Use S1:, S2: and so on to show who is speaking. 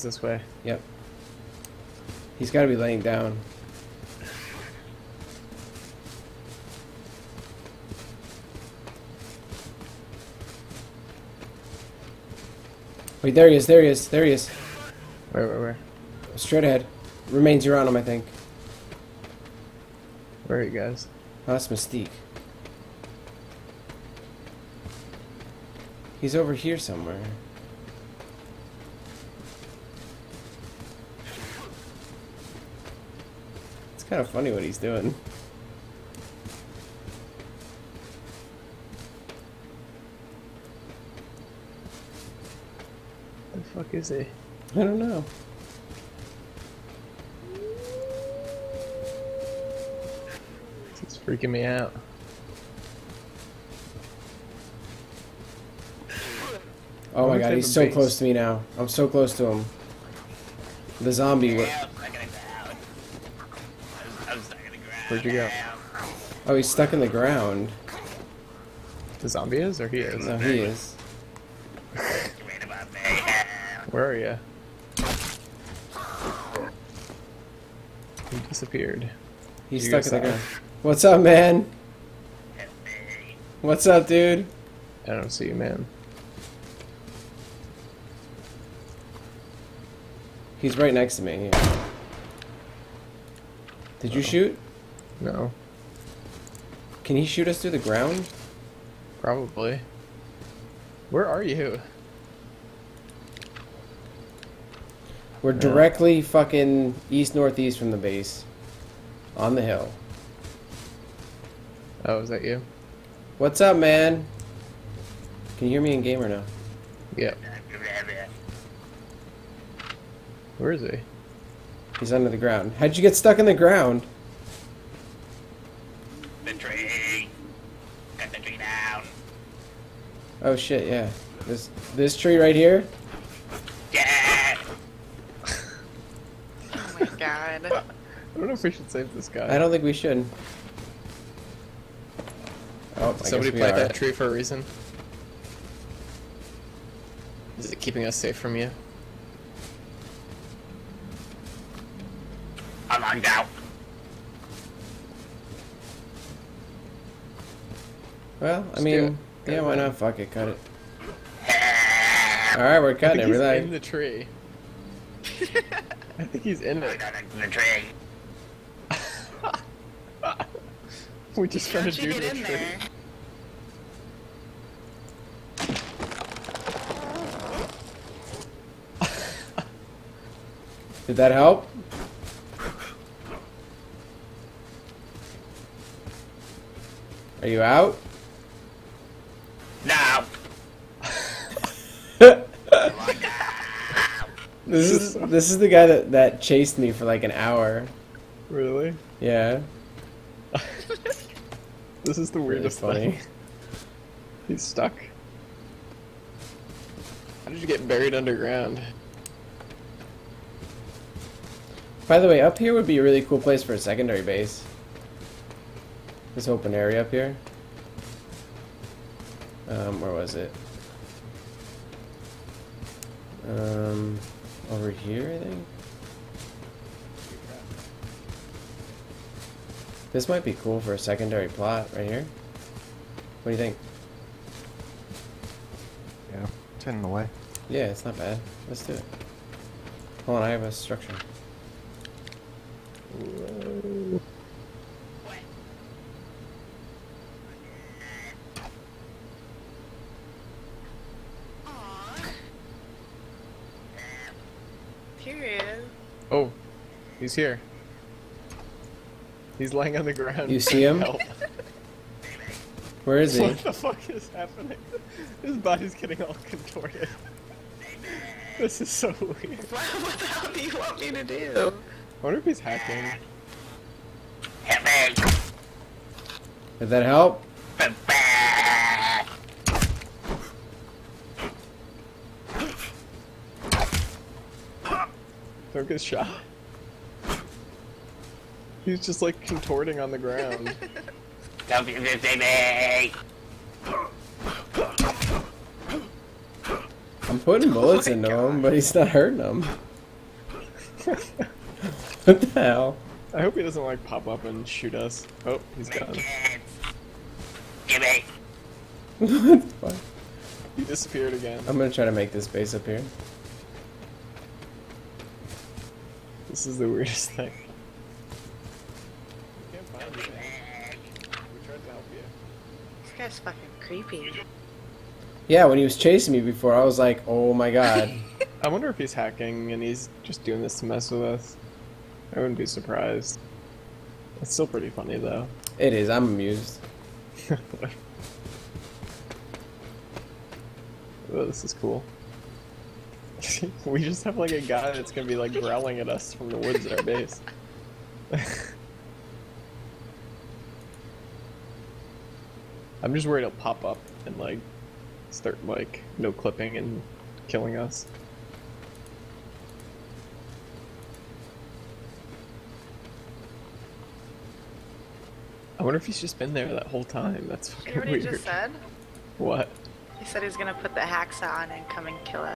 S1: this way.
S2: Yep. He's got to be laying down. Wait, there he is, there he is, there he is.
S1: Where?
S2: Straight ahead. Remains you're on him, I think.
S1: Where are you guys?
S2: Oh, that's Mystique. He's over here somewhere. It's kind of funny what he's doing.
S1: The fuck is he?
S2: I don't know.
S1: It's freaking me out.
S2: Oh my
S1: What
S2: god,
S1: type
S2: he's
S1: of
S2: so
S1: base?
S2: close to me now. I'm so close to him. The zombie.
S1: Where'd you go?
S2: Oh, he's stuck in the ground.
S1: The zombie is, or he is?
S2: No, he is.
S1: Where are you? He disappeared.
S2: He's
S1: Did you
S2: stuck in
S1: go
S2: the ground. What's up, man? What's up, dude?
S1: I don't see you, man.
S2: He's right next to me. Here. Did you shoot?
S1: No.
S2: Can he shoot us through the ground?
S1: Probably. Where are you?
S2: We're directly fucking east-northeast from the base. On the hill.
S1: Oh, is that you?
S2: What's up, man? Can you hear me in game or no?
S1: Yep. Where is he?
S2: He's under the ground. How'd you get stuck in the ground?
S3: The tree. Cut the tree down.
S2: Oh shit, yeah. This tree right here?
S3: Yeah.
S4: Oh my god.
S1: I don't know if we should save this guy.
S2: I don't think we should. Oh, I
S1: Somebody
S2: guess we
S1: planted
S2: are.
S1: that tree for a reason. Is it keeping us safe from you?
S3: I'm locked out.
S2: Well, I
S1: Let's do
S2: mean,
S1: it.
S2: yeah,
S1: Go
S2: why
S1: ahead.
S2: not? Fuck it, cut it. Alright, we're
S1: I
S2: cutting
S1: think
S2: it,
S1: he's
S2: relax.
S1: in the tree. I think he's in
S3: I
S1: it.
S3: got into the tree.
S1: We just found a
S4: How'd you
S1: dude
S4: get
S1: in
S4: in
S1: a tree.
S4: there?
S2: Did that help? Are you out?
S3: No.
S2: This is the guy that chased me for like an hour.
S1: Really?
S2: Yeah.
S1: This is the
S2: Really
S1: weirdest
S2: funny.
S1: thing. He's stuck. How did you get buried underground?
S2: By the way, up here would be a really cool place for a secondary base. This open area up here. Where was it? Over here, I think. This might be cool for a secondary plot right here. What do you think?
S5: Yeah, it's in the way.
S2: Yeah, it's not bad. Let's do it. Hold on, I have a structure.
S4: Aww. Period.
S1: Oh, he's here. He's laying on the ground.
S2: You see him?
S1: Help.
S2: Where is he?
S1: What the fuck is happening? His body's getting all contorted. This is so weird.
S4: What the hell do you want me to do?
S1: I wonder if he's hacking.
S3: Hit me.
S2: Did that help?
S1: Don't get shot. He's just like contorting on the ground.
S3: Don't be missing me.
S2: I'm putting bullets into him, but he's not hurting him. What the hell?
S1: I hope he doesn't like pop up and shoot us. Oh, he's gone.
S3: Kids. Jimmy.
S2: What the fuck?
S1: He disappeared again.
S2: I'm gonna try to make this base up here.
S1: This is the weirdest thing. We can't find you, man. We tried to help you.
S4: This guy's fucking creepy.
S2: Yeah, when he was chasing me before, I was like, oh my god.
S1: I wonder if he's hacking and he's just doing this to mess with us. I wouldn't be surprised. It's still pretty funny though.
S2: It is, I'm amused.
S1: Oh, this is cool. We just have like a guy that's gonna be like growling at us from the woods at our base. I'm just worried he'll pop up and like start like no clipping and killing us. I wonder if he's just been there that whole time. That's
S4: You
S1: fucking
S4: know what he
S1: weird.
S4: just said?
S1: What?
S4: He said he's gonna put the hacks on and come and kill us.